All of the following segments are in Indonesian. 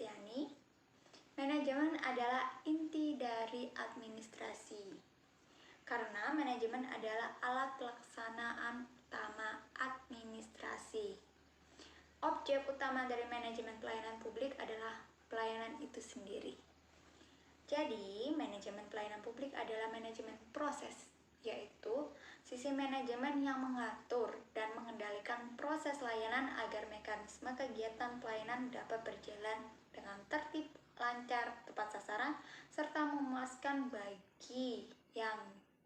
Kristiani. Manajemen adalah inti dari administrasi, karena manajemen adalah alat pelaksanaan utama administrasi. Objek utama dari manajemen pelayanan publik adalah pelayanan itu sendiri. Jadi, manajemen pelayanan publik adalah manajemen proses, yaitu sisi manajemen yang mengatur dan mengendalikan proses layanan agar mekanisme kegiatan pelayanan dapat berjalan dengan tertib, lancar, tepat sasaran, serta memuaskan bagi yang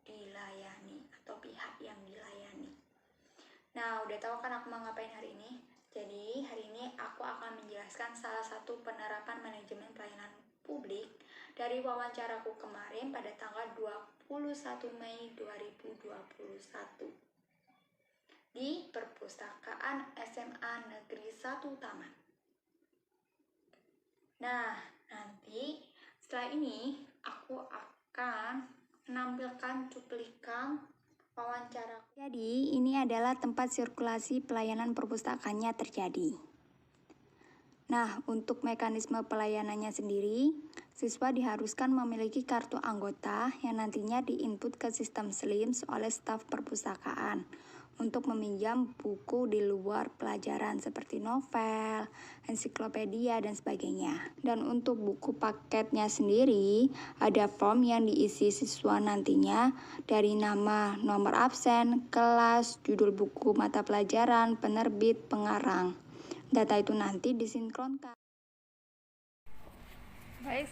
dilayani atau pihak yang dilayani. Nah, udah tahu kan aku mau ngapain hari ini? Jadi, hari ini aku akan menjelaskan salah satu penerapan manajemen pelayanan publik dari wawancaraku kemarin pada tanggal 21 Mei 2021 di Perpustakaan SMA Negeri 1 Taman. Nah, nanti setelah ini aku akan menampilkan cuplikan wawancara. Jadi, ini adalah tempat sirkulasi pelayanan perpustakaannya terjadi. Nah, untuk mekanisme pelayanannya sendiri, siswa diharuskan memiliki kartu anggota yang nantinya diinput ke sistem SLIMS oleh staf perpustakaan untuk meminjam buku di luar pelajaran seperti novel, ensiklopedia, dan sebagainya. Dan untuk buku paketnya sendiri, ada form yang diisi siswa nantinya dari nama, nomor absen, kelas, judul buku, mata pelajaran, penerbit, pengarang. Data itu nanti disinkronkan. Baik,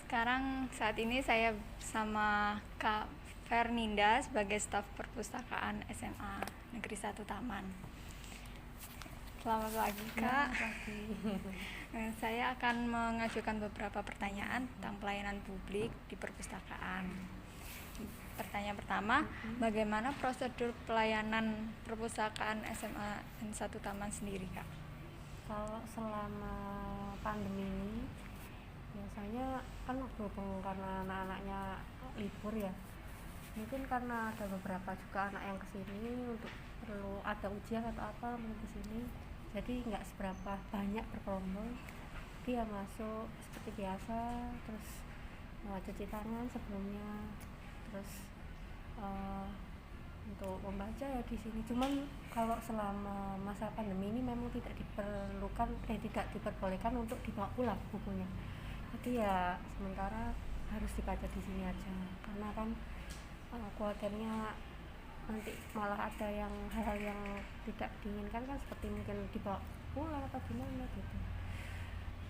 saat ini saya bersama Kak Ferninda sebagai staf perpustakaan SMA Negeri 1 Taman. Selamat pagi, Kak. Saya akan mengajukan beberapa pertanyaan tentang pelayanan publik di perpustakaan. Pertanyaan pertama, bagaimana prosedur pelayanan perpustakaan SMA Negeri 1 Taman sendiri, Kak? Kalau selama pandemi ini biasanya kan berhubung karena anak-anaknya libur ya, mungkin karena ada beberapa juga anak yang kesini untuk perlu ada ujian atau apa mungkin kesini, jadi nggak seberapa banyak berkelompok. Dia masuk seperti biasa, terus cuci tangan sebelumnya, terus untuk membaca ya di sini. Cuman kalau selama masa pandemi ini memang tidak diperbolehkan untuk dibawa pulang bukunya. Jadi ya sementara harus dibaca di sini aja, karena kan khawatirnya nanti malah ada yang hal-hal yang tidak diinginkan kan, seperti mungkin dibawa pulang atau gimana gitu.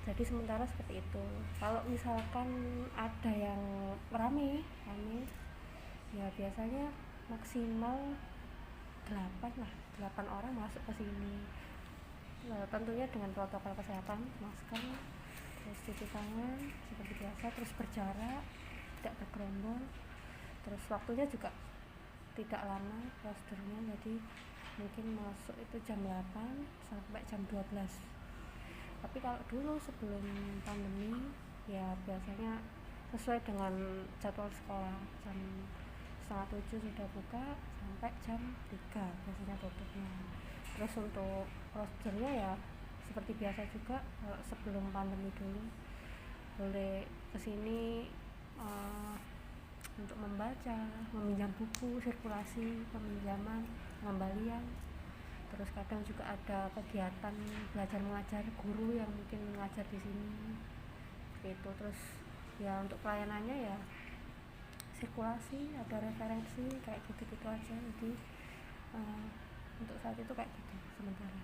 Jadi sementara seperti itu. Kalau misalkan ada yang rame ya biasanya maksimal 8 orang masuk ke sini. Tentunya dengan protokol kesehatan, masker, terus cuci tangan seperti biasa, terus berjarak, tidak bergerombol. Terus waktunya juga tidak lama prosedurnya, jadi mungkin masuk itu jam 8 sampai jam 12. Tapi kalau dulu sebelum pandemi ya biasanya sesuai dengan jadwal sekolah, jam 6:30 sudah buka sampai jam 3 biasanya tutupnya. Terus untuk prosedurnya ya seperti biasa juga sebelum pandemi dulu, boleh kesini untuk membaca, meminjam buku, sirkulasi, peminjaman, pengembalian. Terus kadang juga ada kegiatan belajar mengajar, guru yang mungkin mengajar di sini gitu. Terus ya untuk pelayanannya ya sirkulasi, ada referensi kayak gitu-gitu aja. Jadi untuk saat itu kayak gitu sementara.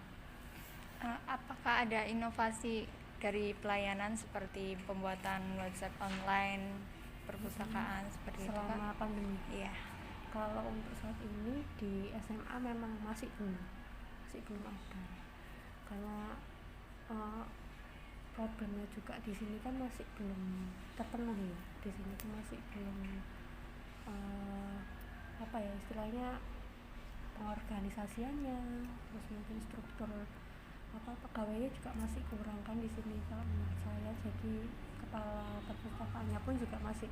Apakah ada inovasi dari pelayanan seperti pembuatan website online perpustakaan seperti selama itu, Kak? pandemi? Iya. Kalau untuk saat ini di SMA memang masih belum ada, karena problemnya juga di sini kan masih belum terpenuhi. Di sini tuh masih belum istilahnya pengorganisasiannya, terus mungkin struktur pegawainya juga masih kurang kan di sini kalau menurut saya. Jadi kepala perpustakaannya pun juga masih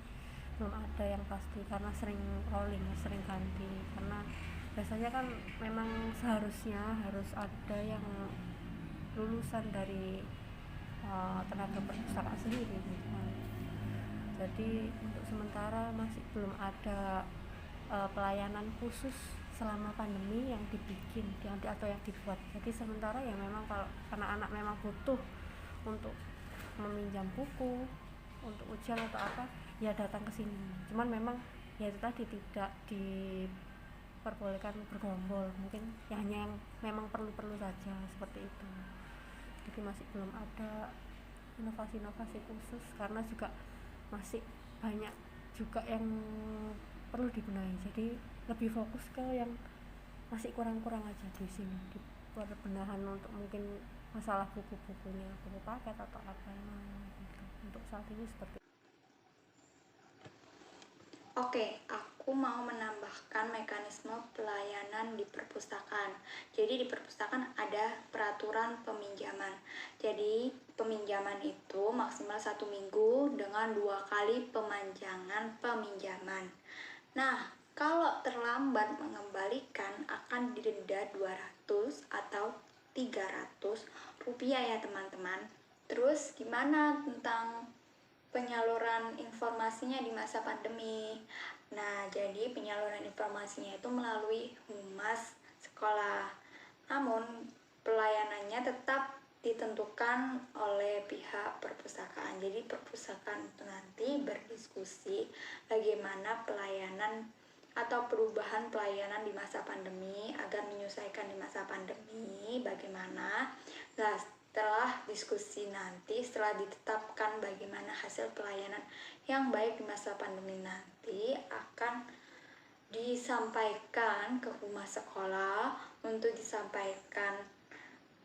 belum ada yang pasti, karena sering rolling, sering ganti. Karena biasanya kan memang seharusnya harus ada yang lulusan dari tenaga perpustakaan sendiri gitu kan. Jadi untuk sementara masih belum ada pelayanan khusus selama pandemi yang dibikin atau yang dibuat. Jadi sementara ya memang kalau anak-anak memang butuh untuk meminjam buku untuk ujian atau apa ya datang ke sini. Cuman memang ya itu tadi tidak diperbolehkan bergerombol, mungkin ya hanya yang memang perlu-perlu saja seperti itu. Jadi masih belum ada inovasi-inovasi khusus karena juga masih banyak juga yang perlu dibenahi. Jadi lebih fokus ke yang masih kurang-kurang aja di sini, di perbenahan untuk mungkin masalah buku-bukunya, buku paket atau apa gitu. Untuk saat ini seperti itu. Oke, aku mau menambahkan mekanisme pelayanan di perpustakaan. Jadi di perpustakaan ada peraturan peminjaman. Jadi peminjaman itu maksimal 1 minggu dengan 2 kali pemanjangan peminjaman. Nah, kalau terlambat mengembalikan akan didenda 200 atau 300 rupiah ya teman-teman. Terus gimana tentang penyaluran informasinya di masa pandemi? Nah, jadi penyaluran informasinya itu melalui humas sekolah. Namun, pelayanannya tetap ditentukan oleh pihak perpustakaan. Jadi perpustakaan itu nanti berdiskusi bagaimana pelayanan atau perubahan pelayanan di masa pandemi agar menyesuaikan di masa pandemi bagaimana. Nah, setelah diskusi nanti, setelah ditetapkan bagaimana hasil pelayanan yang baik di masa pandemi nanti, akan disampaikan ke humas sekolah untuk disampaikan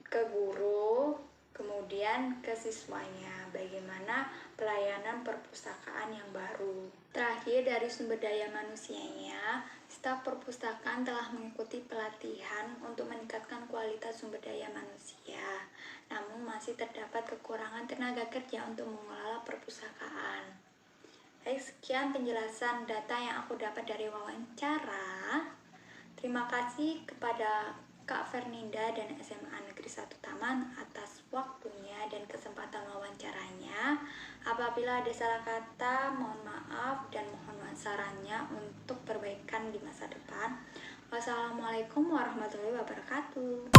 ke guru, kemudian ke siswanya bagaimana pelayanan perpustakaan yang baru. Terakhir, dari sumber daya manusianya, staf perpustakaan telah mengikuti pelatihan untuk meningkatkan kualitas sumber daya manusia. Namun masih terdapat kekurangan tenaga kerja untuk mengelola perpustakaan. Baik, sekian penjelasan data yang aku dapat dari wawancara. Terima kasih kepada Kak Fernanda dan SMA Negeri 1 Taman atas waktunya dan kesempatan wawancaranya. Apabila ada salah kata, mohon maaf dan mohon sarannya untuk perbaikan di masa depan. Wassalamualaikum warahmatullahi wabarakatuh.